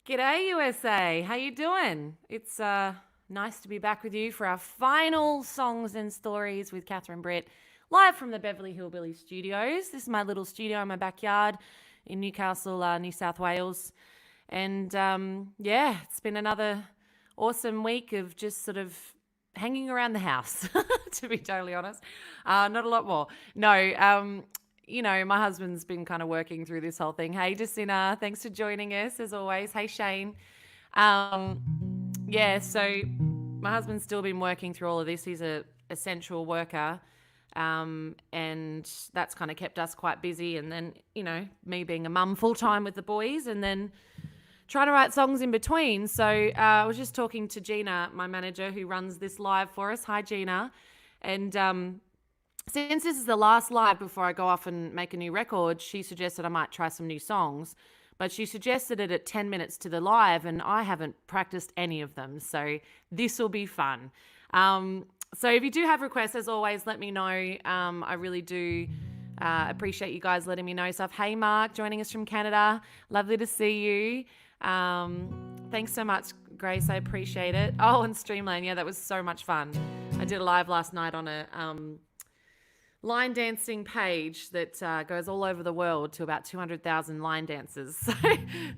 G'day USA, how you doing? It's nice to be back with you for our final songs and stories with Catherine Britt, live from the Beverly Hillbilly Studios. This is my little studio in my backyard in Newcastle, New South Wales. And yeah, it's been another awesome week of just sort of hanging around the house, to be totally honest. Not a lot more. No, my husband's been kind of working through this whole thing. Hey, Jacinta, thanks for joining us as always. Hey, Shane. So my husband's still been working through all of this. He's a essential worker, and that's kind of kept us quite busy. And then, me being a mum full time with the boys, and then trying to write songs in between. So I was just talking to Gina, my manager, who runs this live for us. Hi, Gina. And since this is the last live before I go off and make a new record, she suggested I might try some new songs. But she suggested it at 10 minutes to the live, and I haven't practiced any of them. So this will be fun. So if you do have requests, as always, let me know. I really do appreciate you guys letting me know stuff. Hey, Mark, joining us from Canada. Lovely to see you. Thanks so much, Grace. I appreciate it. Oh, and Streamline. Yeah, that was so much fun. I did a live last night on a line dancing page that goes all over the world to about 200,000 line dancers. So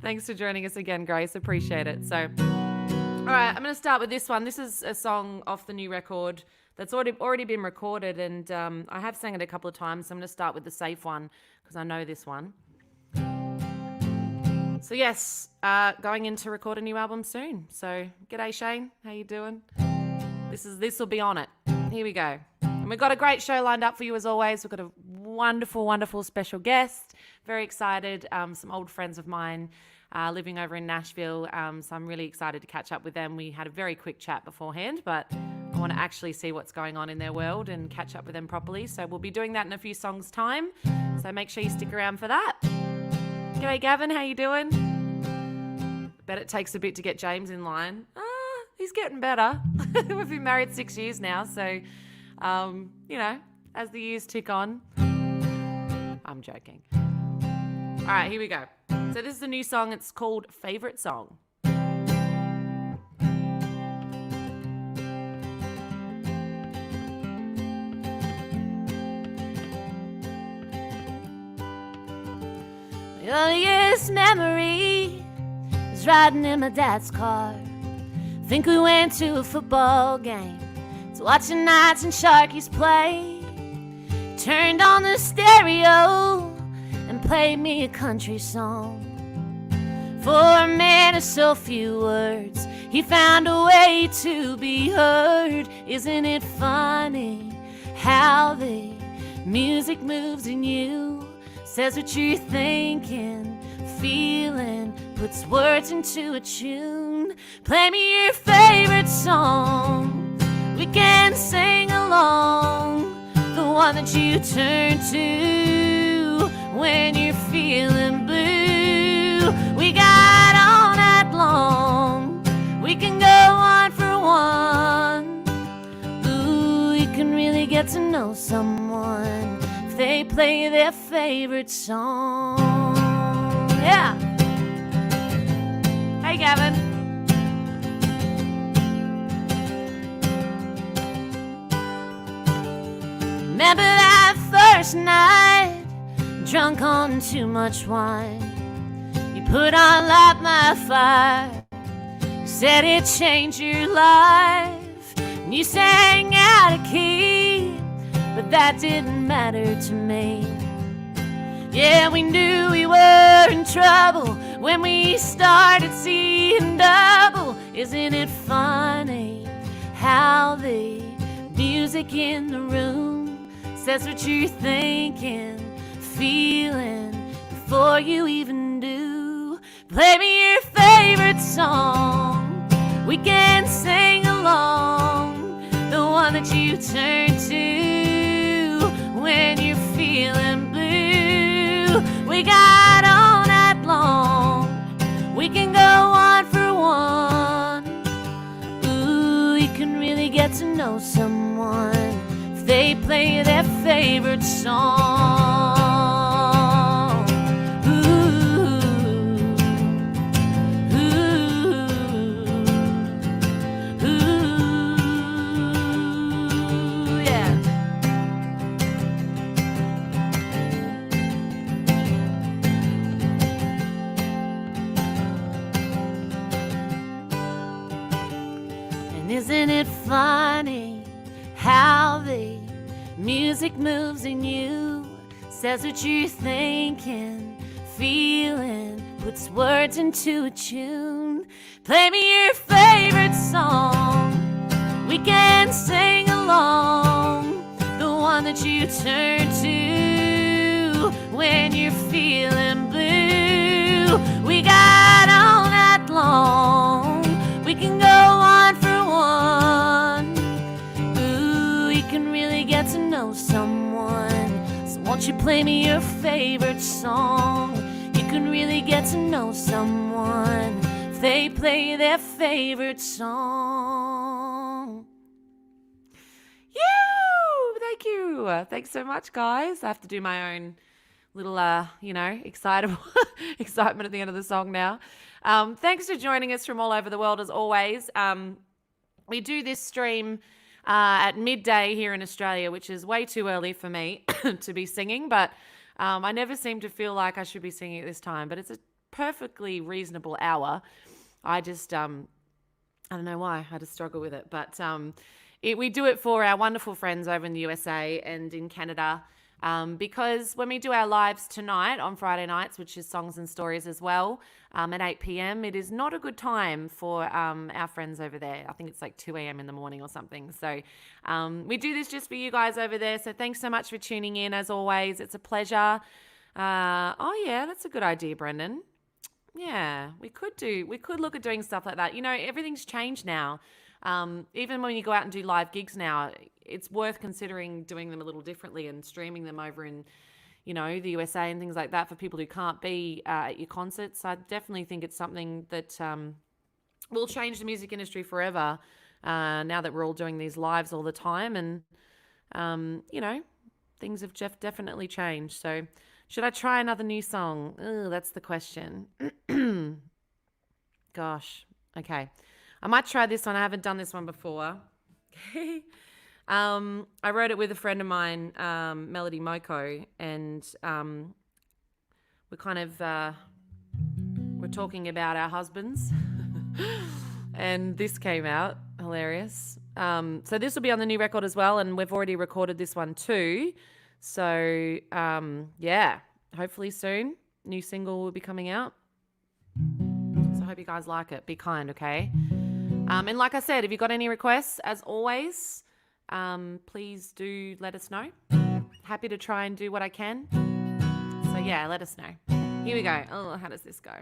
thanks for joining us again, Grace. Appreciate it. So, all right, I'm going to start with this one. This is a song off the new record that's already been recorded, and I have sang it a couple of times. So I'm going to start with the safe one because I know this one. So yes, going in to record a new album soon. So g'day, Shane. How you doing? This will be on it. Here we go. And we've got a great show lined up for you as always. We've got a wonderful, wonderful special guest. Very excited. Some old friends of mine living over in Nashville. So I'm really excited to catch up with them. We had a very quick chat beforehand, but I want to actually see what's going on in their world and catch up with them properly. So we'll be doing that in a few songs' time. So make sure you stick around for that. G'day, Gavin. How you doing? Bet it takes a bit to get James in line. He's getting better. We've been married 6 years now, so... as the years tick on. I'm joking. All right, here we go. So this is a new song. It's called Favorite Song. My earliest memory is riding in my dad's car. Think we went to a football game, watching Knights and Sharkies play. Turned on the stereo and played me a country song. For a man of so few words, he found a way to be heard. Isn't it funny how the music moves in you? Says what you're thinking, feeling, puts words into a tune. Play me your favorite song, we can sing along, the one that you turn to when you're feeling blue. We got all night long, we can go one for one. Ooh, you can really get to know someone if they play their favorite song. Yeah. Hey, Gavin. Remember that first night, drunk on too much wine. You put on Light My Fire, said it changed your life. And you sang out of key, but that didn't matter to me. Yeah, we knew we were in trouble when we started seeing double. Isn't it funny how the music in the room says what you're thinking, feeling, before you even do? Play me your favorite song, we can sing along, the one that you turn to when you're feeling blue. We got all night long, we can go one for one. Ooh, you can really get to know someone if they play their favorite song. Ooh, ooh. isn't it funny how the music moves in you, says what you're thinking, feeling, puts words into a tune. Play me your favorite song, we can sing along, the one that you turn to when you're feeling blue. We got all night long, we can go one for one. Ooh, you can really get to know someone, so won't you play me your favorite song? You can really get to know someone if they play their favorite song. Thank you. Thanks so much, guys. I have to do my own little, excitement at the end of the song now. Thanks for joining us from all over the world, as always. We do this stream at midday here in Australia, which is way too early for me to be singing, but I never seem to feel like I should be singing at this time, but it's a perfectly reasonable hour. I just, I don't know why, I just struggle with it, but we do it for our wonderful friends over in the USA and in Canada, because when we do our lives tonight on Friday nights, which is Songs and Stories as well, at 8 p.m, it is not a good time for our friends over there. I think it's like 2 a.m. in the morning or something. So we do this just for you guys over there. So thanks so much for tuning in, as always. It's a pleasure. Oh, yeah, that's a good idea, Brendan. Yeah, we could look at doing stuff like that. You know, everything's changed now. Even when you go out and do live gigs now, it's worth considering doing them a little differently and streaming them over in, the USA and things like that for people who can't be at your concerts. I definitely think it's something that will change the music industry forever now that we're all doing these lives all the time. And, things have definitely changed. So should I try another new song? Ooh, that's the question. Gosh. Okay. I might try this one. I haven't done this one before. I wrote it with a friend of mine, Melody Moko, and we're kind of we're talking about our husbands, and this came out hilarious. So this will be on the new record as well, and we've already recorded this one too. So yeah, hopefully soon, new single will be coming out. So I hope you guys like it. Be kind, okay? And like I said, if you've got any requests, as always, please do let us know. Happy to try and do what I can. So yeah, let us know. Here we go. Oh, how does this go?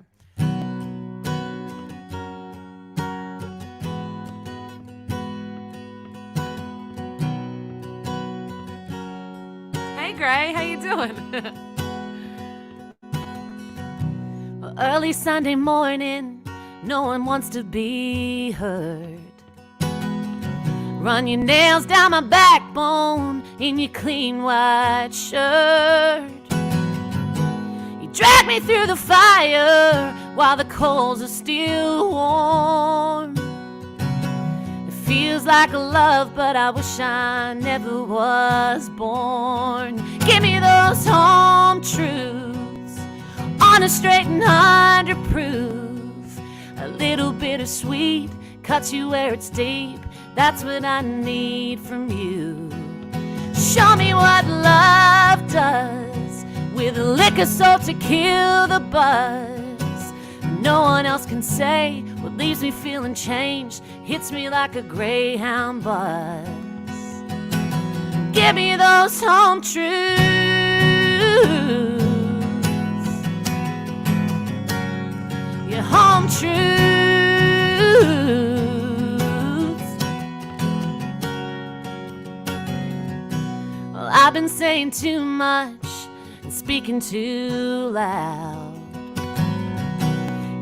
Hey Gray, how you doing? Well, early Sunday morning, no one wants to be heard. Run your nails down my backbone in your clean white shirt. You drag me through the fire while the coals are still warm. It feels like a love, but I wish I never was born. Give me those home truths on a straight and 100 proof. A little bit of sweet cuts you where it's deep. That's what I need from you. Show me what love does with a liquor salt to kill the buzz. No one else can say what leaves me feeling changed, hits me like a Greyhound buzz. Give me those home truths, your home truths. Well, I've been saying too much and speaking too loud.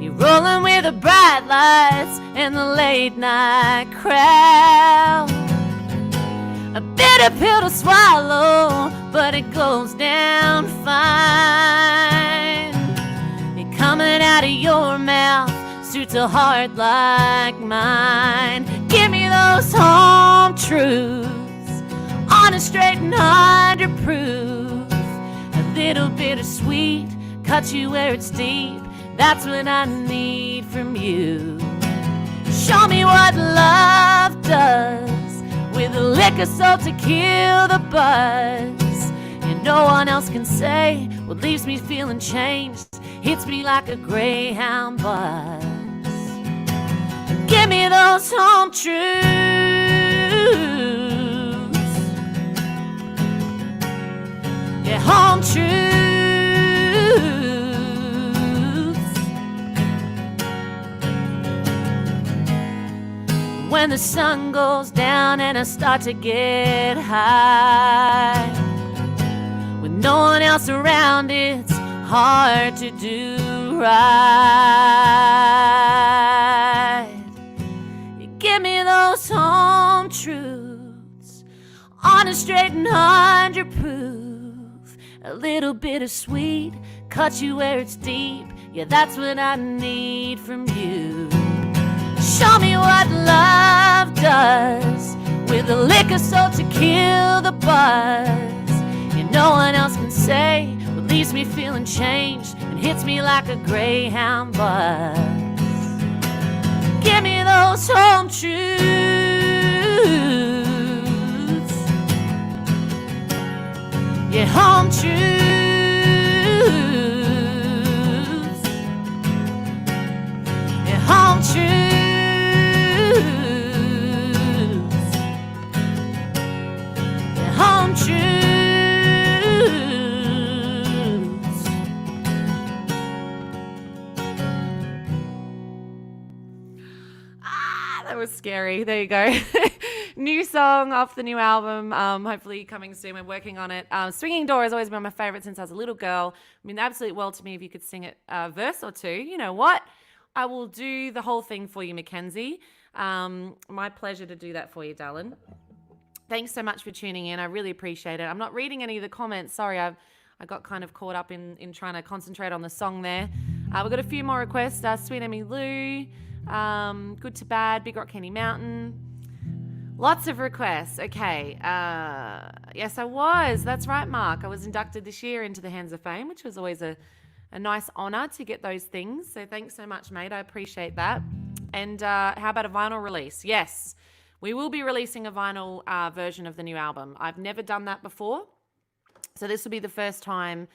You're rolling with the bright lights and the late night crowd. A bitter pill to swallow, but it goes down fine. It coming out of your mouth suits a heart like mine. Give me those home truths on a straight and 100 proof. A little bit of sweet cuts you where it's deep. That's what I need from you. Show me what love does with the liquor sold to kill the buzz. And no one else can say what leaves me feeling changed, hits me like a greyhound buzz. Give me those home truths. Yeah, home truths. When the sun goes down and I start to get high, with no one else around, it's hard to do right. You give me those home truths, honest, straight, and 100 proof. A little bit of sweet, cut you where it's deep. Yeah, that's what I need from you. Show me what love does with the liquor sold to kill the buzz. And no one else can say what leaves me feeling changed and hits me like a greyhound buzz. Give me those home truths. Yeah, home truths. Yeah, home truths. Home truths. That was scary. There you go. New song off the new album. Hopefully coming soon. We're working on it. Swinging Door has always been my favorite since I was a little girl. I mean, the absolute world to me if you could sing it a verse or two. You know what? I will do the whole thing for you, Mackenzie. My pleasure to do that for you, darling. Thanks so much for tuning in. I really appreciate it. I'm not reading any of the comments. Sorry, I got kind of caught up in trying to concentrate on the song there. We've got a few more requests. Sweet Emmy Lou, Good to Bad, Big Rock Candy Mountain. Lots of requests. Okay. Yes, I was. That's right, Mark. I was inducted this year into the Hands of Fame, which was always a nice honour to get those things. So thanks so much, mate. I appreciate that. And how about a vinyl release? Yes. We will be releasing a vinyl version of the new album. I've never done that before. So this will be the first time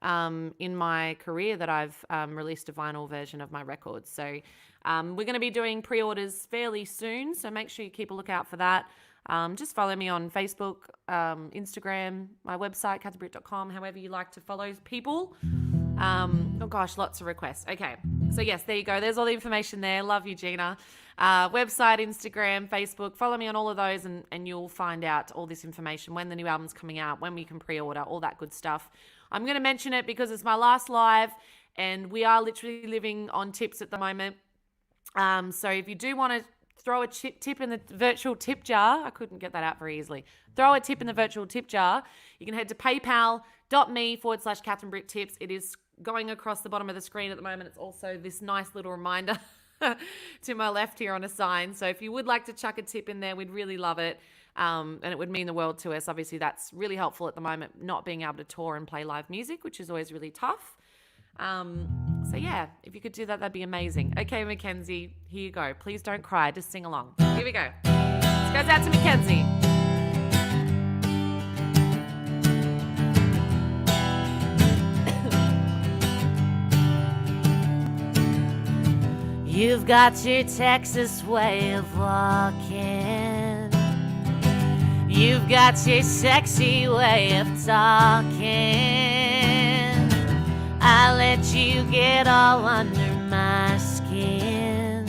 in my career that I've released a vinyl version of my records. So we're going to be doing pre-orders fairly soon. So make sure you keep a lookout for that. Just follow me on Facebook, Instagram, my website, catherinebritt.com, however you like to follow people. Oh gosh, lots of requests. Okay. So yes, there you go. There's all the information there. Love you, Gina. Website, Instagram, Facebook. Follow me on all of those and you'll find out all this information, when the new album's coming out, when we can pre-order, all that good stuff. I'm going to mention it because it's my last live and we are literally living on tips at the moment. So if you do want to throw a tip in the virtual tip jar, I couldn't get that out very easily. Throw a tip in the virtual tip jar. You can head to paypal.me/CatherineBritt-tips. It is going across the bottom of the screen at the moment. It's also this nice little reminder to my left here on a sign. So if you would like to chuck a tip in there, we'd really love it. And it would mean the world to us. Obviously, that's really helpful at the moment, not being able to tour and play live music, which is always really tough. So yeah, if you could do that, that'd be amazing. Okay, Mackenzie, here you go. Please don't cry. Just sing along. Here we go. This goes out to Mackenzie. You've got your Texas way of walking. You've got your sexy way of talking. I let you get all under my skin,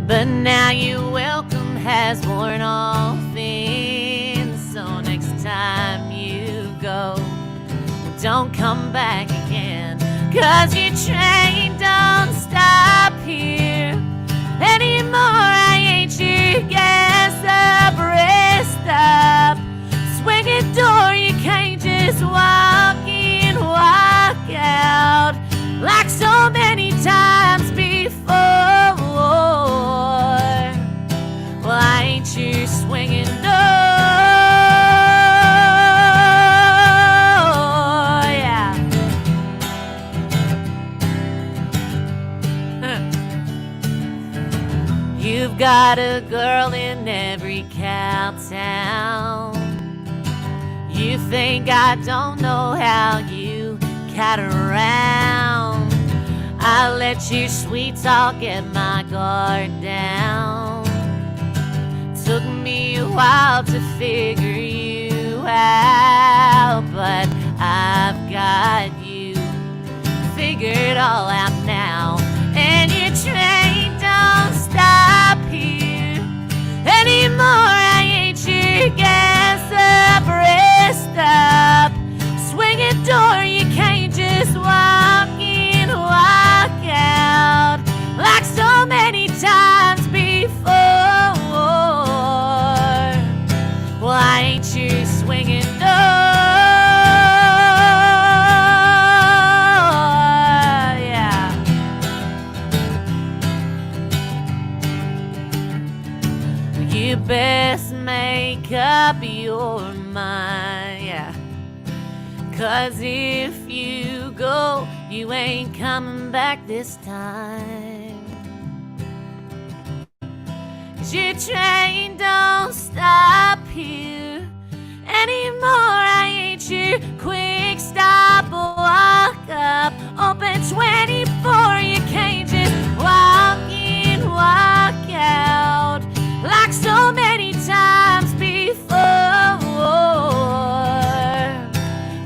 but now your welcome has worn all thin. So next time you go, don't come back again, 'cause your train don't stop here anymore. I ain't your gas up, rest up, swinging door. You can't just walk in, walk out like so many times before. Well, I ain't your swinging door. You've got a girl in every cow town. You think I don't know how you cat around. I let your sweet talk get my guard down. Took me a while to figure you out, but I've got you figured all out now. And your train don't stop here anymore. I ain't your gas up, rest up, swinging door. You can't just walk in, walk out like so many times before. Well, I ain't your swinging door. You best make up your mind, yeah. 'Cause if you go, you ain't coming back this time. 'Cause your train don't stop here anymore. I ain't your quick stop, walk up, open 24. You can't just walk in, walk out like so many times before.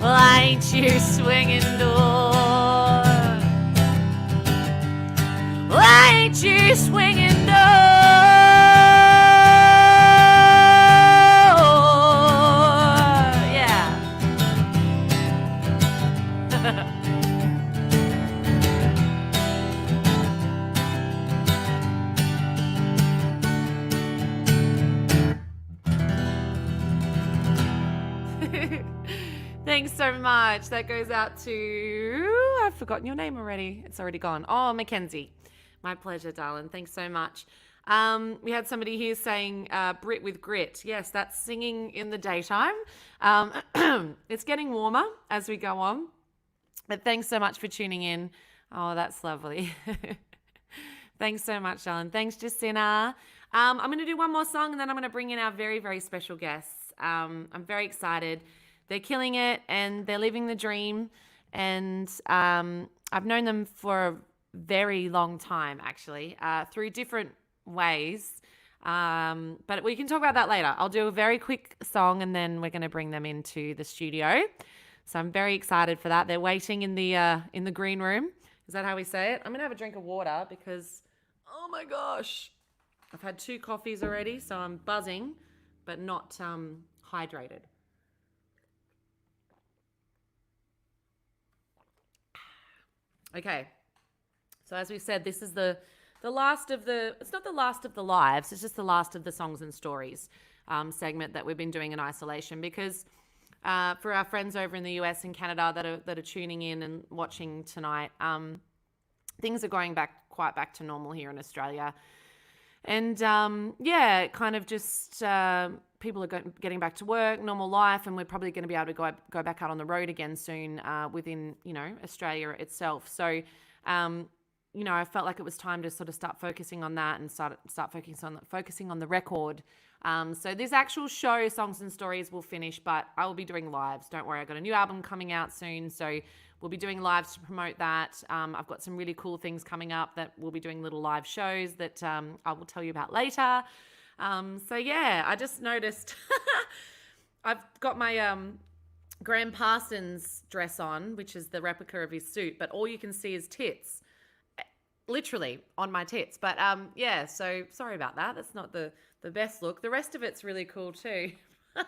Well, I ain't your swinging door. Well, I ain't your swinging door. Yeah. Thanks so much. That goes out to, I've forgotten your name already. It's already gone. Oh, Mackenzie. My pleasure, darling. Thanks so much. We had somebody here saying Britt with grit. Yes, that's singing in the daytime. It's getting warmer as we go on. But thanks so much for tuning in. Oh, that's lovely. Thanks so much, darling. Thanks, Jacinta. I'm going to do one more song and then I'm going to bring in our very, very special guests. I'm very excited. They're killing it and they're living the dream. And I've known them for a very long time, actually, through different ways. But we can talk about that later. I'll do a very quick song and then we're going to bring them into the studio. So I'm very excited for that. They're waiting in the green room. Is that how we say it? I'm going to have a drink of water because, oh my gosh, I've had 2 coffees already, so I'm buzzing, but not hydrated. Okay, so as we said, this is the last of the, it's not the last of the lives, it's just the last of the songs and stories segment that we've been doing in isolation because for our friends over in the US and Canada that are tuning in and watching tonight, things are going quite back to normal here in Australia. And yeah, kind of just people are getting back to work, normal life, and we're probably going to be able to go back out on the road again soon within, Australia itself. So, I felt like it was time to sort of start focusing on that and start focusing on the record. So this actual show, Songs and Stories, will finish, but I will be doing lives. Don't worry, I've got a new album coming out soon, so we'll be doing lives to promote that. I've got some really cool things coming up that we'll be doing little live shows that I will tell you about later. So yeah, I just noticed I've got my Graham Parsons dress on, which is the replica of his suit, but all you can see is tits, literally on my tits. But yeah, so sorry about that. That's not the best look. The rest of it's really cool too. At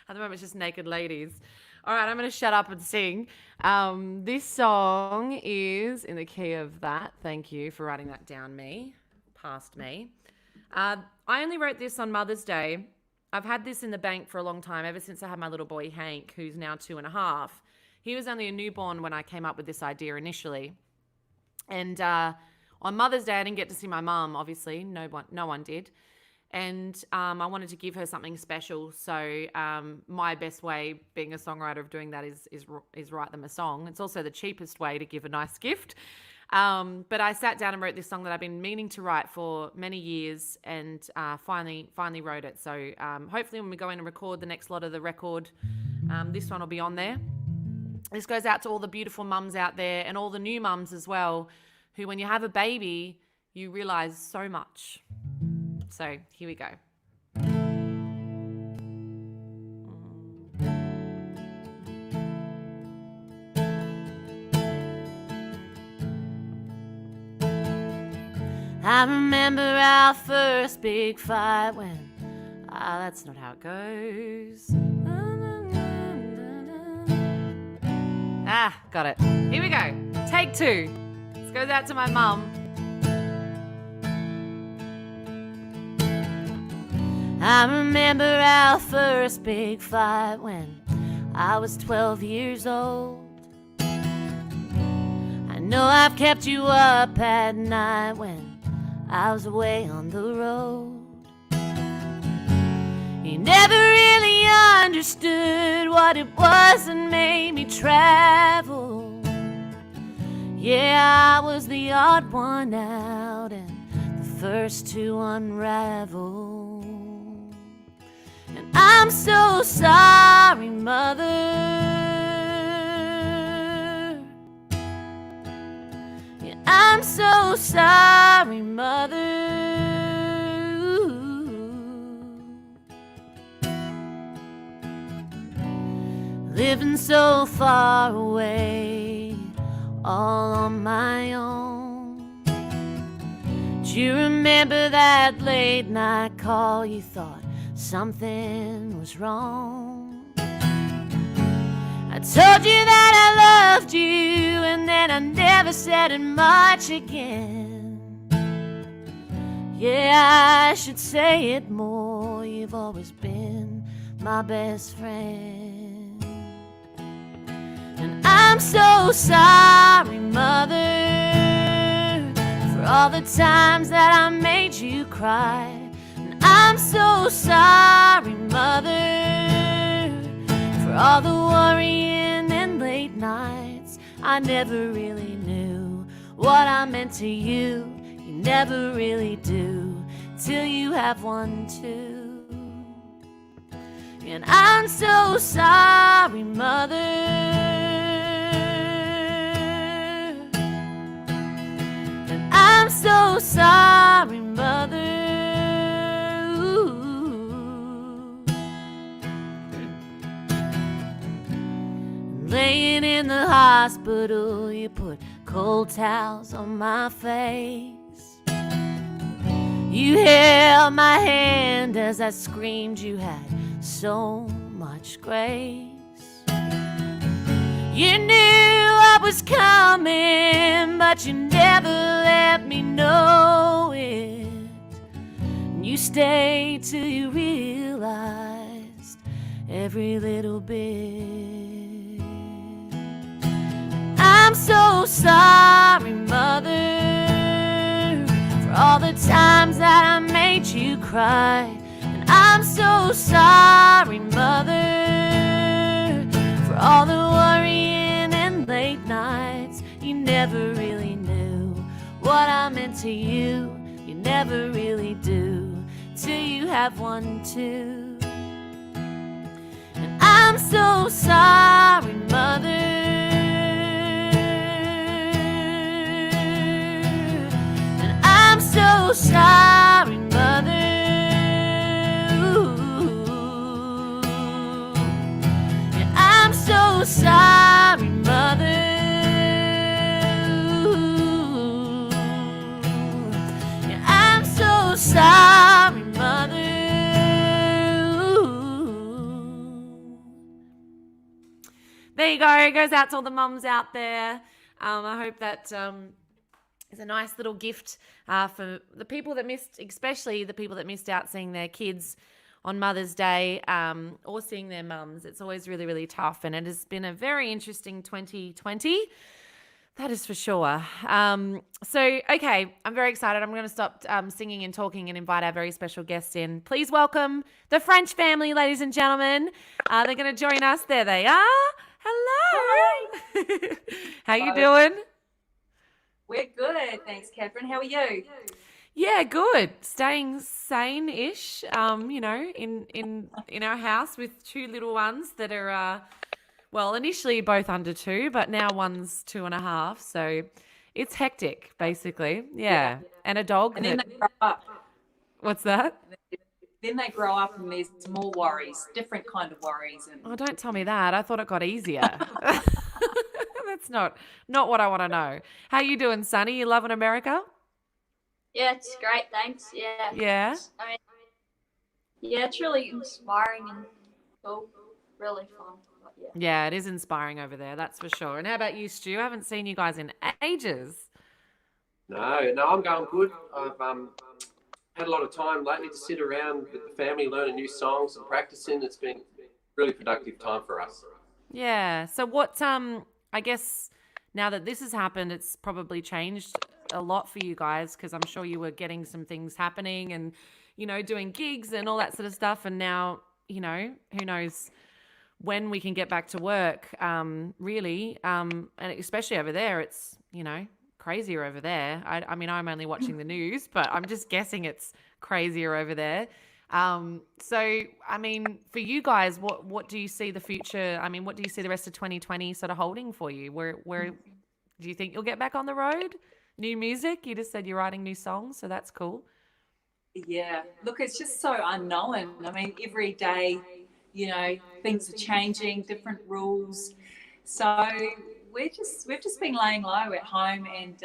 the moment, it's just naked ladies. All right, I'm going to shut up and sing. This song is in the key of that. Thank you for writing that down past me. I only wrote this on Mother's Day. I've had this in the bank for a long time, ever since I had my little boy, Hank, who's now 2.5. He was only a newborn when I came up with this idea initially. And on Mother's Day, I didn't get to see my mum, obviously. No one did. And I wanted to give her something special. So my best way, being a songwriter, of doing that is write them a song. It's also the cheapest way to give a nice gift. But I sat down and wrote this song that I've been meaning to write for many years, and finally wrote it. So hopefully when we go in and record the next lot of the record, this one will be on there. This goes out to all the beautiful mums out there and all the new mums as well, who when you have a baby, you realise so much. So here we go. I remember our first big fight when... that's not how it goes. Got it. Here we go. Take two. This goes out to my mum. I remember our first big fight when I was 12 years old. I know I've kept you up at night when I was away on the road. You never really understood what it was that made me travel. Yeah, I was the odd one out and the first to unravel. And I'm so sorry, Mother. Yeah, I'm so sorry, Mother. Living so far away, all on my own. Do you remember that late night call? You thought something was wrong. I told you that I loved you, and then I never said it much again. Yeah, I should say it more. You've always been my best friend. And I'm so sorry, Mother, for all the times that I made you cry. And I'm so sorry, Mother, for all the worrying and late nights. I never really knew what I meant to you. You never really do, till you have one too. And I'm so sorry, Mother. I'm so sorry, Mother. Ooh. Laying in the hospital, you put cold towels on my face. You held my hand as I screamed. You had so much grace. You knew I was coming, but you never let me know it. And you stayed till you realized every little bit. I'm so sorry, Mother, for all the times that I made you cry. And I'm so sorry, Mother, for all the worrying and late nights. You never really knew what I meant to you. You never really do, till you have one too. And I'm so sorry, Mother. And I'm so sorry, Mother. So sorry, Mother. Yeah, I'm so sorry, Mother. There you go. It goes out to all the mums out there. I hope that is a nice little gift for the people that missed, especially the people that missed out seeing their kids on Mother's Day, or seeing their mums. It's always really, really tough, and it has been a very interesting 2020. That is for sure. Okay, I'm very excited. I'm going to stop singing and talking and invite our very special guests in. Please welcome the French family, ladies and gentlemen. They're going to join us. There they are. Hello. Hi. How you doing? We're good, thanks, Catherine. How are you? Yeah, good. Staying sane-ish. In our house with two little ones that are well, initially both under 2, but now one's 2.5. So it's hectic, basically. Yeah. Yeah, and a dog And then that. they grow up. What's that? Then they grow up and there's more worries, different kind of worries. And Oh, don't tell me that. I thought it got easier. That's not what I want to know. How you doing, Sonny? You loving America? Yeah, it's great, thanks. Yeah. Yeah. I mean, yeah, it's really inspiring and cool. Really fun. But yeah. Yeah, it is inspiring over there, that's for sure. And how about you, Stu? I haven't seen you guys in ages. No, I'm going good. I've had a lot of time lately to sit around with the family, learning new songs and practicing. It's been really productive time for us. Yeah. So what I guess now that this has happened, it's probably changed a lot for you guys because I'm sure you were getting some things happening and doing gigs and all that sort of stuff and now, who knows when we can get back to work, really. And especially over there, it's, crazier over there. I mean, I'm only watching the news, but I'm just guessing it's crazier over there. So, I mean, for you guys, what do you see the future? I mean, what do you see the rest of 2020 sort of holding for you? Where do you think you'll get back on the road? New music? You just said you're writing new songs, so that's cool. yeah, look, it's just so unknown. I mean, every day, things are changing, different rules. So we've just been laying low at home, and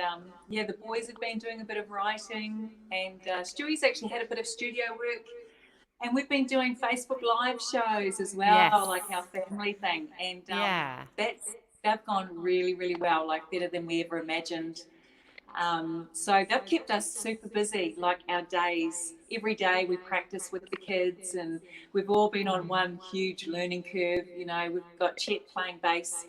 yeah, the boys have been doing a bit of writing, and Stewie's actually had a bit of studio work, and we've been doing Facebook Live shows as Yes. well, like our family thing, and Yeah. they've gone really, really well, like better than we ever imagined. So they've kept us super busy, like our days. Every day we practice with the kids, and we've all been on one huge learning curve. We've got Chet playing bass.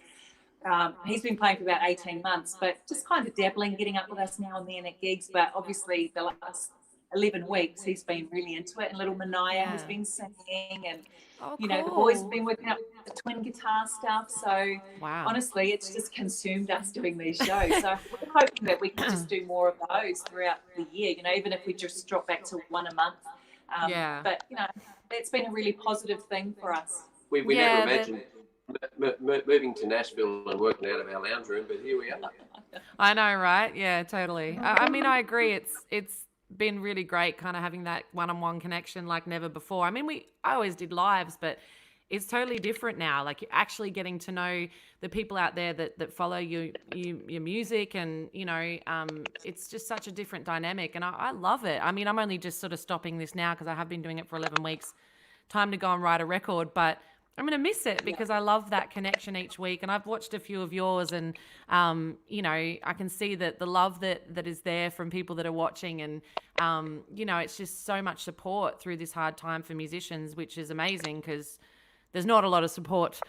He's been playing for about 18 months, but just kind of dabbling, getting up with us now and then at gigs. But obviously, the last 11 weeks, he's been really into it. And little Manaya has Yeah. been singing, and Oh, the boys have cool. been working up the twin guitar stuff. So Wow. honestly, it's just consumed us doing these shows. So we're hoping that we can just do more of those throughout the year, even if we just drop back to one a month. Yeah. But, it's been a really positive thing for us. We never Yeah, imagined moving to Nashville and working out of our lounge room, but here we are. I know, right? Yeah, totally. I mean, I agree. It's been really great, kind of having that one-on-one connection like never before. I mean, I always did lives, but it's totally different now. Like you're actually getting to know the people out there that follow your music, and it's just such a different dynamic, and I love it. I mean, I'm only just sort of stopping this now because I have been doing it for 11 weeks. Time to go and write a record, but I'm going to miss it because I love that connection each week. And I've watched a few of yours, and, I can see that the love that is there from people that are watching. And, it's just so much support through this hard time for musicians, which is amazing because there's not a lot of support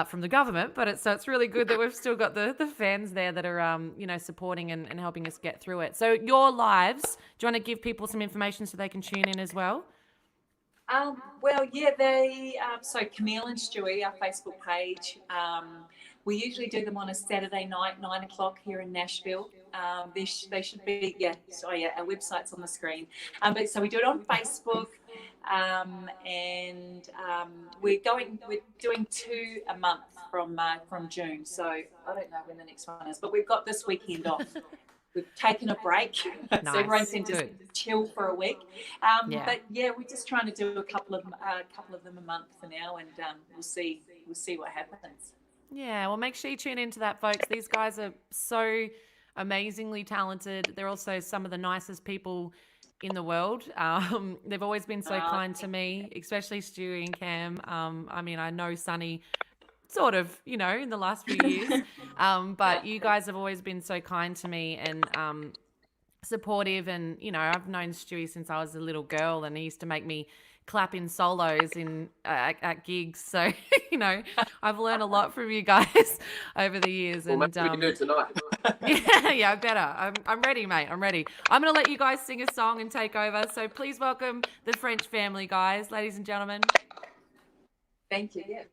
from the government. But it's really good that we've still got the fans there that are, supporting and helping us get through it. So your lives, do you want to give people some information so they can tune in as well? Well, yeah, so Camille and Stewie, our Facebook page, we usually do them on a Saturday night, 9 o'clock here in Nashville. They should be, yeah, so yeah, our website's on the screen. But so we do it on Facebook, and we're doing 2 a month from June. So I don't know when the next one is, but we've got this weekend off. We've taken a break, so everyone can just chill for a week. Yeah. But yeah, we're just trying to do a couple of them a month for now, and we'll see what happens. Yeah, well, make sure you tune into that, folks. These guys are so amazingly talented. They're also some of the nicest people in the world. They've always been so kind to me, especially Stewie and Cam. I mean, I know Sunny sort of, in the last few years. But you guys have always been so kind to me and supportive. And, I've known Stewie since I was a little girl, and he used to make me clap in solos at gigs. So, I've learned a lot from you guys over the years. Well, and maybe we can do it tonight. yeah, I better. I'm ready, mate. I'm ready. I'm going to let you guys sing a song and take over. So please welcome the French family, guys, ladies and gentlemen. Thank you. Yeah.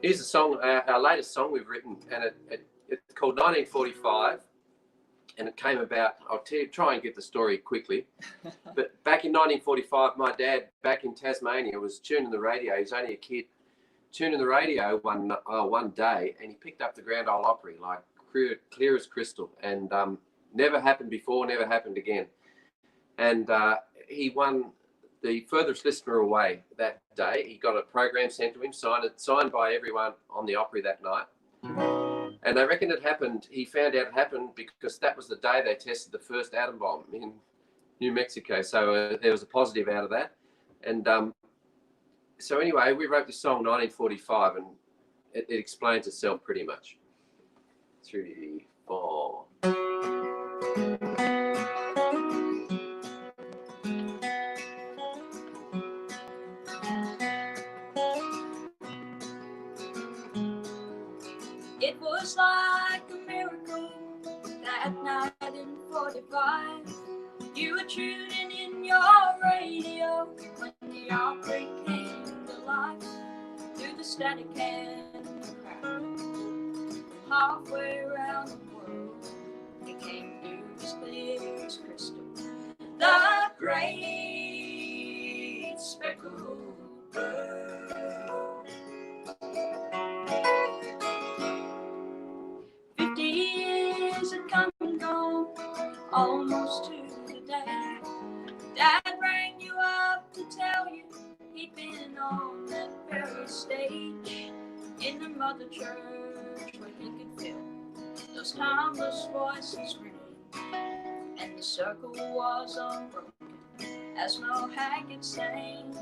Here's a song, our latest song we've written, and it's called 1945. and it came about. I'll try and get the story quickly. But back in 1945, my dad, back in Tasmania, was tuning the radio. He was only a kid, tuning the radio one day, and he picked up the Grand Ole Opry, like clear as crystal, and never happened before, never happened again. And he won the furthest listener away that day. He got a program sent to him, signed by everyone on the Opry that night. And they reckon it happened. He found out it happened because that was the day they tested the first atom bomb in New Mexico. So there was a positive out of that. And so anyway, we wrote this song 1945, and it explains itself pretty much. 3, 4. It was like a miracle that night in 45. You were tuning in your radio when the outbreak came to life. Through the static and the crowd, halfway around the world, it came through as clear as crystal. The great speckled bird. 50 years had come and gone, almost to the day. Dad rang you up to tell you he'd been on that very stage in the mother church where he could feel those timeless voices ring, and the circle was unbroken as no Haggard sang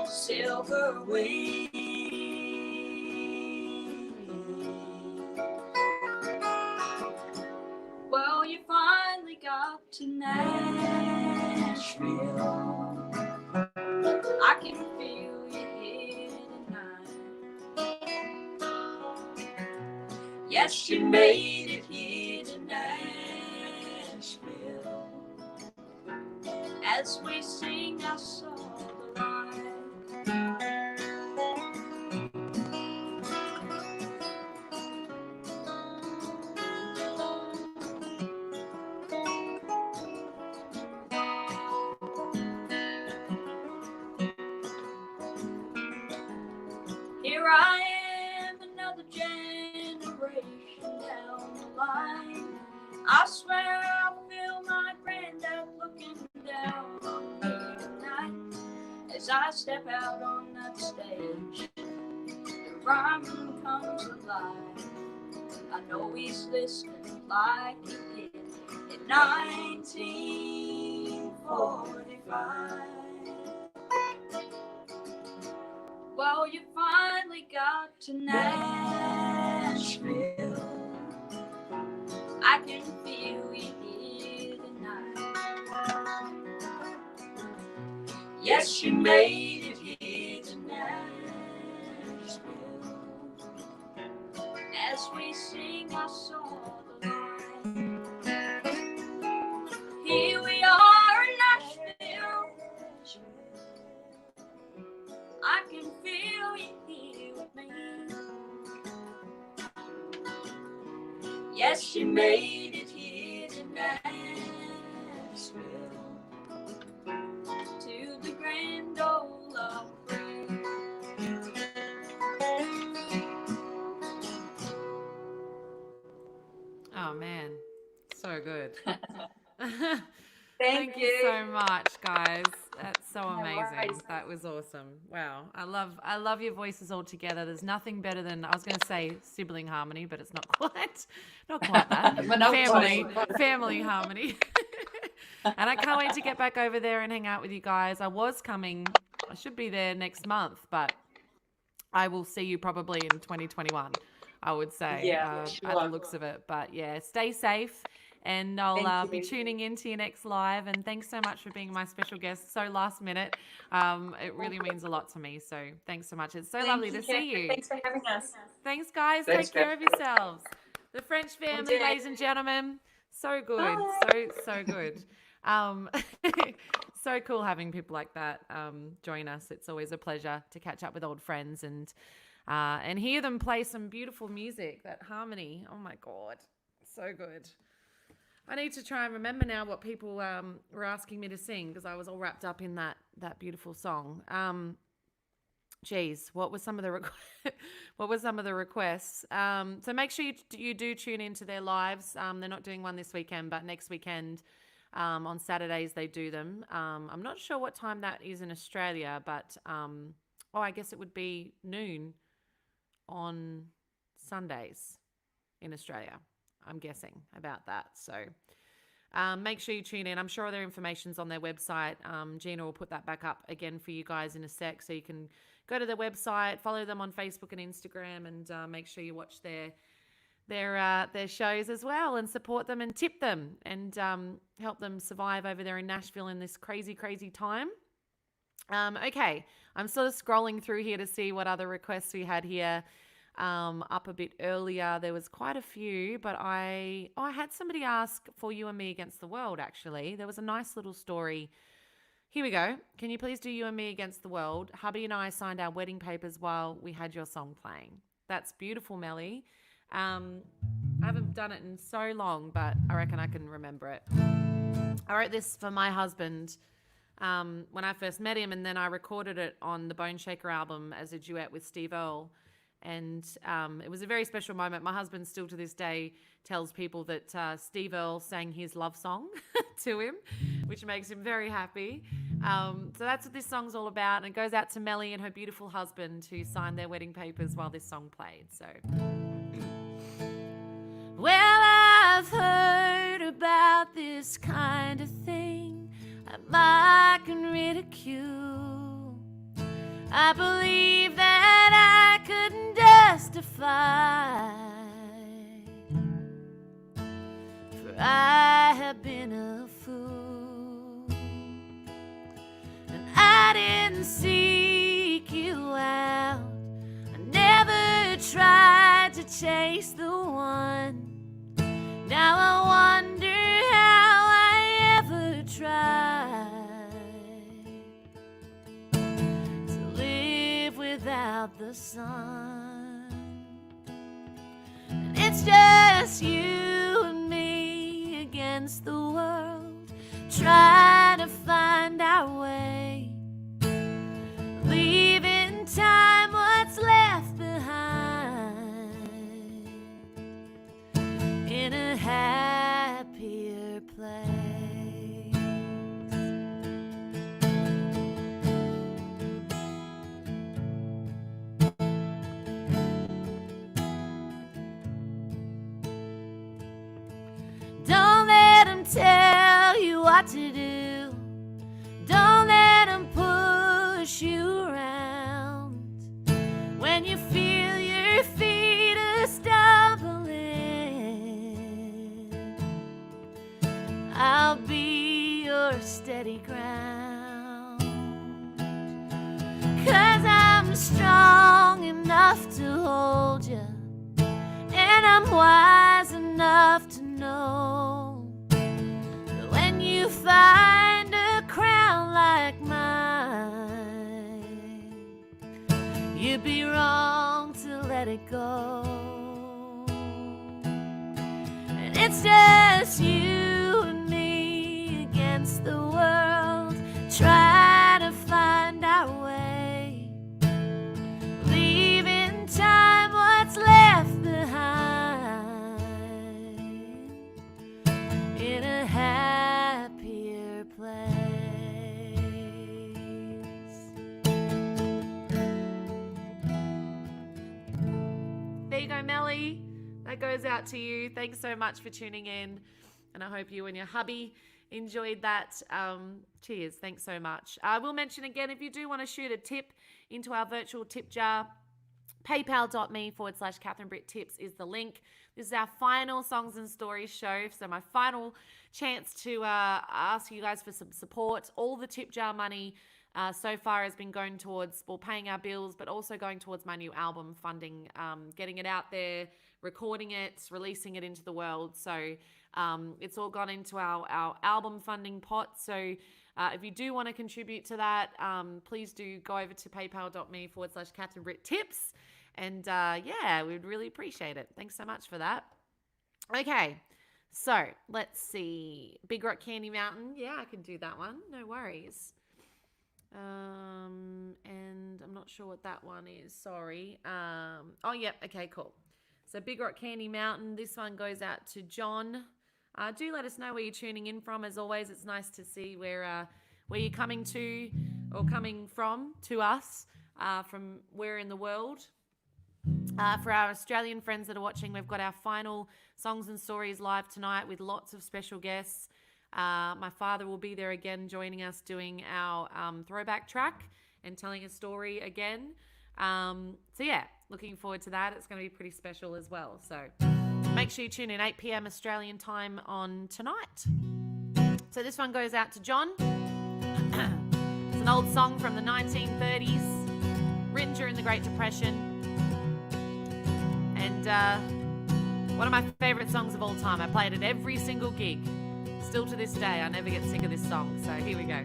Silver Wing. Well, you finally got to Nashville. I can feel you here tonight. Yes, you made it here to Nashville. As we sing our song alive. Here I am, another generation down the line. I swear I feel my granddad looking down on me tonight. As I step out on that stage, the rhyme comes alive. I know he's listening like he did in 1945. Well, you finally got to Nashville. I can feel you here tonight. Yes, you made it here to Nashville. As we sing our song alive. Here we are in Nashville. I can feel you here with me. Yes, you made it here to Nashville, to the Grand Ole Opry. Oh man, so good. Thank you. so much, guys. That's so No amazing. worries. That was awesome. Wow, I love your voices all together. There's nothing better than, I was going to say sibling harmony, but it's not quite that. We're not family harmony. And I can't wait to get back over there and hang out with you guys. I should be there next month, but I will see you probably in 2021, I would say, Yeah, at the sure. looks of it. But yeah, stay safe. And I'll Thank be you. tuning into your next live. And thanks so much for being my special guest so last minute. It really means a lot to me. So thanks so much. It's so lovely to see you. Thanks for having us. Thanks, guys. Thanks, Take care Kat. of yourselves. The French family, do. ladies and gentlemen. So good. Bye. So good. So cool having people like that join us. It's always a pleasure to catch up with old friends and hear them play some beautiful music. That harmony. Oh my God. So good. I need to try and remember now what people were asking me to sing because I was all wrapped up in that beautiful song. Geez, what were some of the requests? So make sure you do tune into their lives. They're not doing one this weekend, but next weekend on Saturdays they do them. I'm not sure what time that is in Australia, but I guess it would be noon on Sundays in Australia. I'm guessing about that. So make sure you tune in. I'm sure their information's on their website. Gina will put that back up again for you guys in a sec, so you can go to their website, follow them on Facebook and Instagram, and make sure you watch their shows as well, and support them and tip them, and help them survive over there in Nashville in this crazy, crazy time. Okay, I'm sort of scrolling through here to see what other requests we had here. Up a bit earlier, there was quite a few, but I had somebody ask for You and Me Against the World. Actually, there was a nice little story. Here we go. Can you please do You and Me Against the World? Hubby and I signed our wedding papers while we had your song playing. That's beautiful, Melly. I haven't done it in so long, but I reckon I can remember it. I wrote this for my husband when I first met him, and then I recorded it on the Bone Shaker album as a duet with Steve Earle. And it was a very special moment. My husband still to this day tells people that Steve Earle sang his love song to him, which makes him very happy. So that's what this song's all about. And it goes out to Melly and her beautiful husband who signed their wedding papers while this song played. So, well, I've heard about this kind of thing. I mock and ridicule. I believe that I couldn't justify, for I have been a fool, and I didn't seek you out. I never tried to chase the one. Now I wonder how I ever tried without the sun. And it's just you and me against the world, trying to find our way, leaving time what's left behind in a happier place. Don't let them tell you what to do. Don't let them push you around. When you feel your feet are stumbling, I'll be your steady ground. 'Cause I'm strong enough to hold you, and I'm wise enough to know that when you find a crown like mine, you'd be wrong to let it go. And it's just you and me against the world, trying to find our way, leaving time what's left behind in a happier place. There you go, Melly. That goes out to you. Thanks so much for tuning in, and I hope you and your hubby enjoyed that. Cheers. Thanks so much. I will mention again, if you do want to shoot a tip into our virtual tip jar, paypal.me/Catherine Britt Tips is the link. This is our final Songs and Stories show, so my final chance to ask you guys for some support. All the tip jar money so far has been going towards, well, paying our bills, but also going towards my new album funding, getting it out there, recording it, releasing it into the world. So it's all gone into our album funding pot. So if you do want to contribute to that, please do go over to paypal.me/Catherine Britt Tips. And yeah, we'd really appreciate it. Thanks so much for that. Okay, So let's see. Big Rock Candy Mountain. Yeah, I can do that one. No worries. And I'm not sure what that one is. Sorry. Oh, yep. Okay, cool. So Big Rock Candy Mountain. This one goes out to John. Do let us know where you're tuning in from. As always, it's nice to see where you're coming to or coming from to us from where in the world. For our Australian friends that are watching, we've got our final Songs and Stories live tonight with lots of special guests. My father will be there again joining us doing our throwback track and telling a story again. So yeah, looking forward to that. It's going to be pretty special as well. So make sure you tune in 8 p.m. Australian time on tonight. So this one goes out to John. It's an old song from the 1930s, written during the Great Depression. And one of my favourite songs of all time. I played it every single gig. Still to this day, I never get sick of this song. So here we go.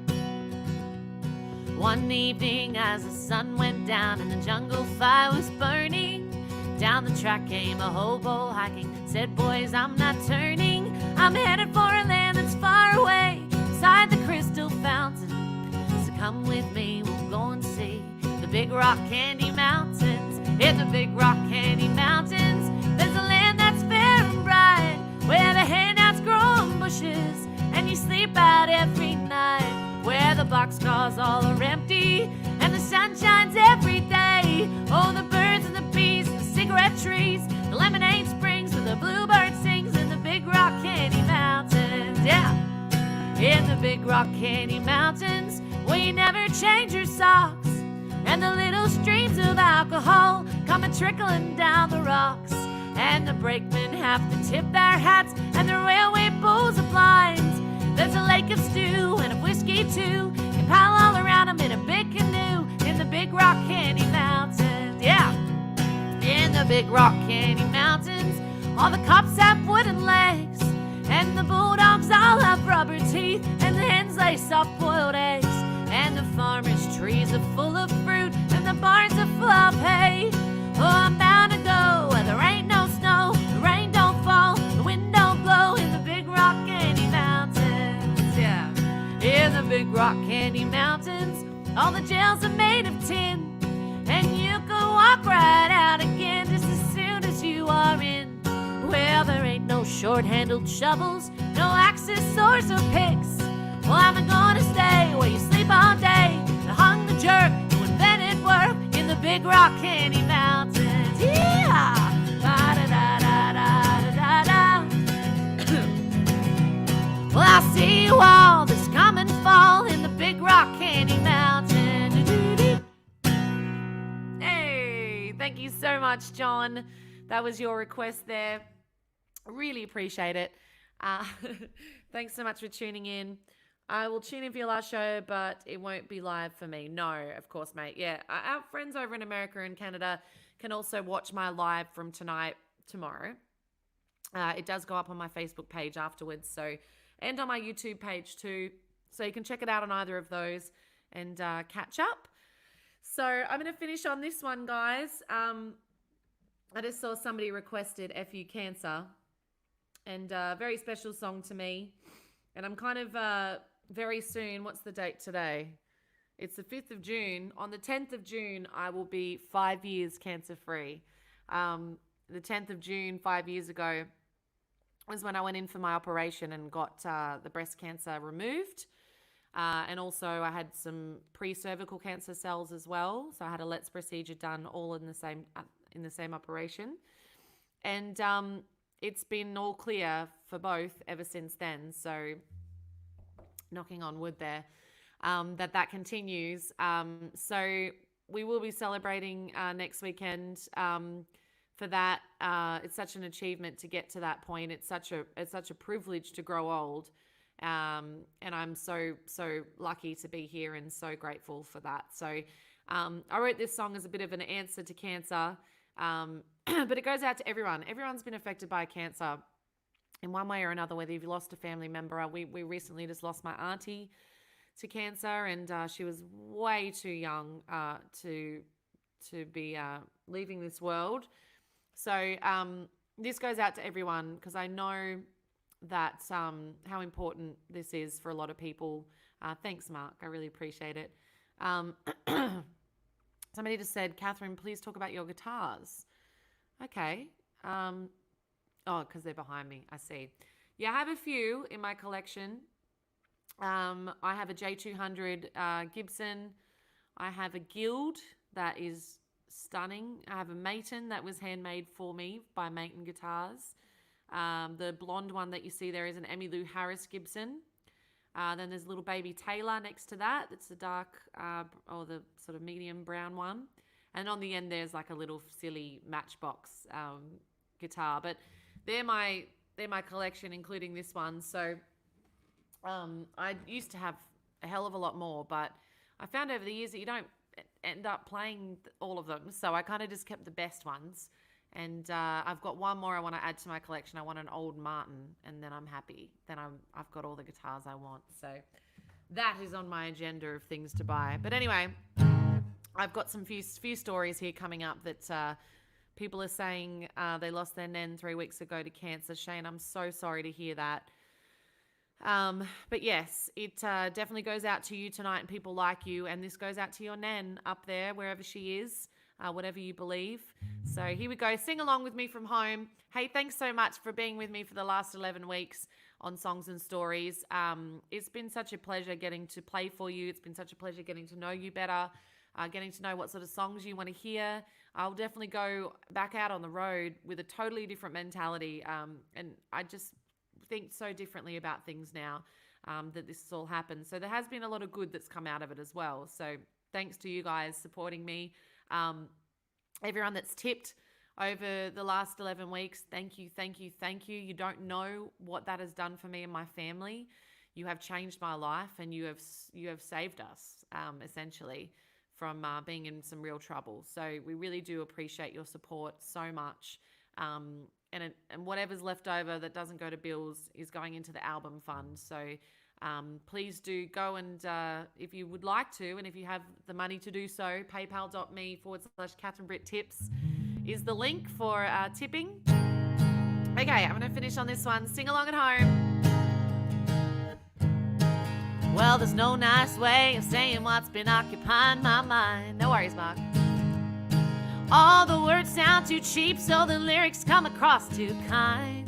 One evening as the sun went down and the jungle fire was burning, down the track came a hobo hiking. Said, boys, I'm not turning. I'm headed for a land that's far away, beside the crystal fountain. So come with me, we'll go and see the Big Rock Candy Mountains. In the Big Rock Candy Mountains, there's a land that's fair and bright, where the handouts grow on bushes and you sleep out every night, where the boxcars all are empty and the sun shines every day. Oh, the birds and the bees and the cigarette trees, the lemonade springs where the bluebird sings. In the Big Rock Candy Mountains, yeah. In the Big Rock Candy Mountains, where you never change your socks, and the little streams of alcohol come a-trickling down the rocks, and the brakemen have to tip their hats, and the railway pulls the blinds. There's a lake of stew and of whiskey too. You pile all around them in a big canoe. In the Big Rock Candy Mountains, yeah. In the Big Rock Candy Mountains, all the cops have wooden legs, and the bulldogs all have rubber teeth, and the hens lay soft-boiled eggs, and the farmers' trees are full of fruit, and the barns are full of hay. Oh, I'm bound to go where there ain't no snow, the rain don't fall, the wind don't blow. In the Big Rock Candy Mountains, yeah. In the Big Rock Candy Mountains, all the jails are made of tin, and you can walk right out again just as soon as you are in. Well, there ain't no short-handled shovels, no axes, swords, or picks. Well, I'm gonna stay where you sleep all day, the hung, the jerk, who invented work. In the Big Rock Candy Mountains, yeah. Well, I'll see you all this coming fall in the Big Rock Candy Mountain. Hey, thank you so much, John. That was your request there. Really appreciate it. Thanks so much for tuning in. I will tune in for your last show, but it won't be live for me. No, of course, mate. Yeah, our friends over in America and Canada can also watch my live from tomorrow. It does go up on my Facebook page afterwards, and on my YouTube page too. So you can check it out on either of those and catch up. So I'm going to finish on this one, guys. I just saw somebody requested FU Cancer, and a very special song to me. And I'm kind of very soon, what's the date today? It's the 5th of June. On the 10th of June, I will be 5 years cancer-free. The 10th of June, 5 years ago, was when I went in for my operation and got the breast cancer removed. And also I had some pre-cervical cancer cells as well. So I had a LETS procedure done all in the same operation. And it's been all clear for both ever since then. So knocking on wood there, that continues. So we will be celebrating next weekend for that. It's such an achievement to get to that point. It's such a privilege to grow old. And I'm so lucky to be here and so grateful for that. So I wrote this song as a bit of an answer to cancer, but it goes out to everyone. Everyone's been affected by cancer in one way or another, whether you've lost a family member. We recently just lost my auntie to cancer, and she was way too young to be leaving this world. So this goes out to everyone, because I know that how important this is for a lot of people. Thanks, Mark. I really appreciate it. Somebody just said, Catherine, please talk about your guitars. Okay. Because they're behind me. I see. Yeah, I have a few in my collection. I have a J200 Gibson. I have a Guild that is stunning. I have a Maton that was handmade for me by Maton Guitars. The blonde one that you see there is an Emmylou Harris Gibson. Then there's a little baby Taylor next to that. It's the dark or the sort of medium brown one. And on the end there's like a little silly Matchbox guitar. But they're my collection, including this one. So I used to have a hell of a lot more, but I found over the years that you don't end up playing all of them. So I kind of just kept the best ones. And I've got one more I want to add to my collection. I want an old Martin, and then I'm happy. Then I've got all the guitars I want. So that is on my agenda of things to buy. But anyway, I've got some few stories here coming up that people are saying they lost their nan 3 weeks ago to cancer. Shane, I'm so sorry to hear that. But yes, it definitely goes out to you tonight and people like you. And this goes out to your nan up there, wherever she is. Whatever you believe. So here we go. Sing along with me from home. Hey, thanks so much for being with me for the last 11 weeks on Songs and Stories. It's been such a pleasure getting to play for you. It's been such a pleasure getting to know you better, getting to know what sort of songs you want to hear. I'll definitely go back out on the road with a totally different mentality. And I just think so differently about things now that this has all happened. So there has been a lot of good that's come out of it as well. So thanks to you guys supporting me. Everyone that's tipped over the last 11 weeks, thank you, thank you, thank you. You don't know what that has done for me and my family. You have changed my life, and you have saved us, essentially, from being in some real trouble. So we really do appreciate your support so much. And whatever's left over that doesn't go to bills is going into the album fund. So please do go and if you would like to, and if you have the money to do so, paypal.me/Catherine Britt Tips is the link for tipping. Okay, I'm going to finish on this one. Sing along at home. Well, there's no nice way of saying what's been occupying my mind. No worries, Mark. All the words sound too cheap, so the lyrics come across too kind.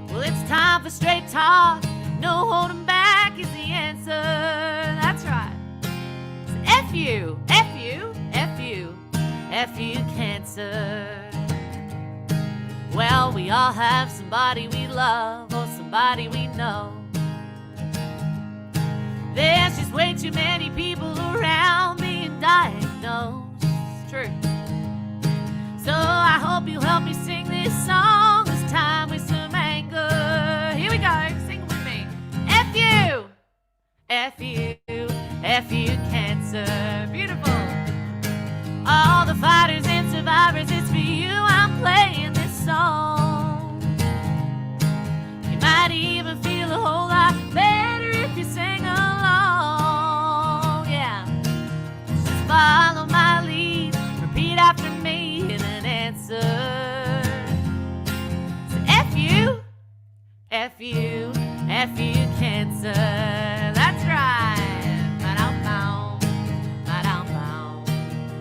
Well, it's time for straight talk. No holding back is the answer. That's right. So F you, F you, F you, F you, cancer. Well, we all have somebody we love or somebody we know. There's just way too many people around being diagnosed. It's true. So I hope you'll help me sing this song this time with some anger. Here we go, sing with me. F you, F you, F you, cancer. Beautiful. All the fighters and survivors, it's for you I'm playing this song. You might even feel a whole lot better if you sing along. Yeah, just follow my lead, repeat after me in an answer. So F you, F you, F you, cancer. That's right. Ba-dum-bow, ba-dum-bow,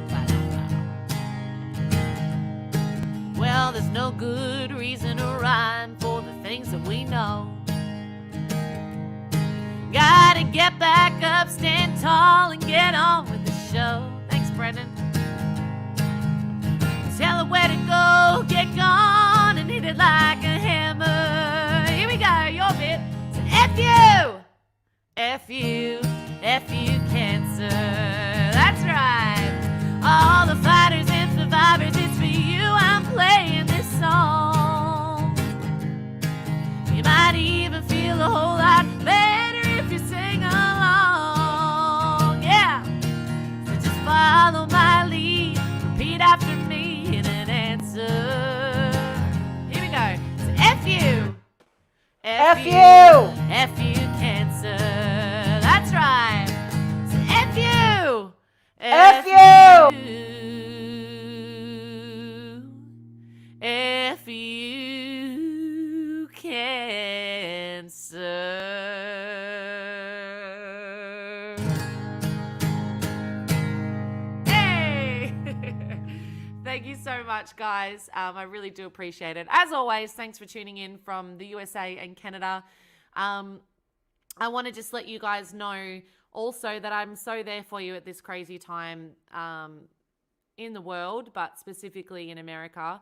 ba-dum-bow. Well, there's no good reason to rhyme for the things that we know. Gotta get back up, stand tall, and get on with the show. Thanks, Brendan. Tell her where to go, get gone, and hit it like a hammer. Here we go, your bit. So F you, F you, F you, cancer. That's right. All the fighters and survivors, it's for you I'm playing this song. You might even feel a whole lot better if you sing along. Yeah. So just follow my lead, repeat after me in an answer. Here we go. So F you, F you, F you, cancer. That's right. So F you, F you, F you, answer. Hey! Thank you so much, guys. I really do appreciate it. As always, thanks for tuning in from the USA and Canada. I want to just let you guys know also that I'm so there for you at this crazy time in the world, but specifically in America.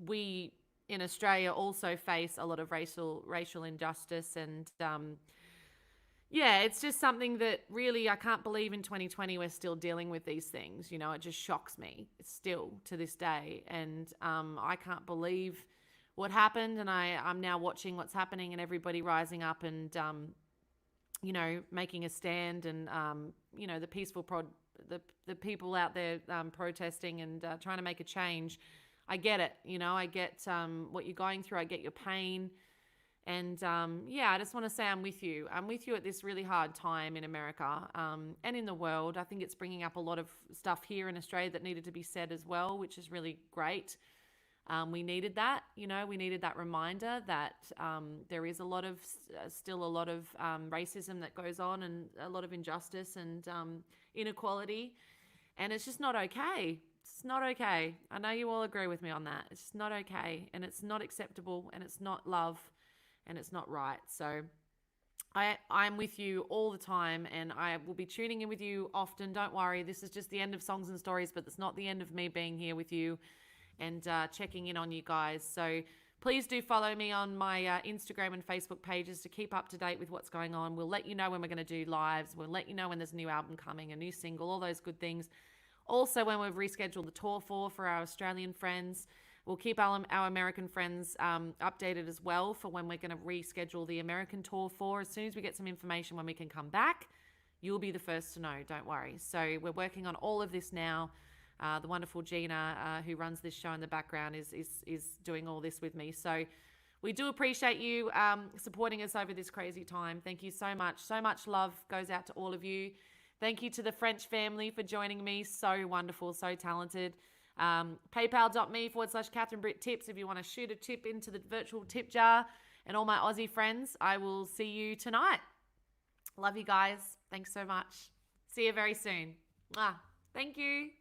We in Australia also face a lot of racial injustice, and yeah, it's just something that really I can't believe in 2020 we're still dealing with these things. You know, it just shocks me still to this day, and I can't believe what happened, and I'm now watching what's happening and everybody rising up and you know, making a stand, and you know, the peaceful the people out there protesting and trying to make a change. I get it, you know, I get what you're going through, I get your pain, and yeah, I just want to say I'm with you. I'm with you at this really hard time in America and in the world. I think it's bringing up a lot of stuff here in Australia that needed to be said as well, which is really great. We needed that, you know, we needed that reminder that there is still a lot of racism that goes on, and a lot of injustice and inequality, and it's just not okay. It's not okay. I know you all agree with me on that. It's just not okay, and it's not acceptable, and it's not love, and it's not right. So I'm with you all the time, and I will be tuning in with you often. Don't worry, this is just the end of Songs and Stories, but it's not the end of me being here with you and checking in on you guys. So please do follow me on my Instagram and Facebook pages to keep up to date with what's going on. We'll let you know when we're going to do lives. We'll let you know when there's a new album coming, a new single, all those good things. Also, when we've rescheduled the tour for our Australian friends. We'll keep our American friends updated as well for when we're going to reschedule the American tour for. As soon as we get some information when we can come back, you'll be the first to know, don't worry. So we're working on all of this now. The wonderful Gina, who runs this show in the background, is doing all this with me. So we do appreciate you supporting us over this crazy time. Thank you so much. So much love goes out to all of you. Thank you to the French family for joining me. So wonderful, so talented. PayPal.me/Catherine Britt tips if you want to shoot a tip into the virtual tip jar. And all my Aussie friends, I will see you tonight. Love you guys. Thanks so much. See you very soon. Thank you.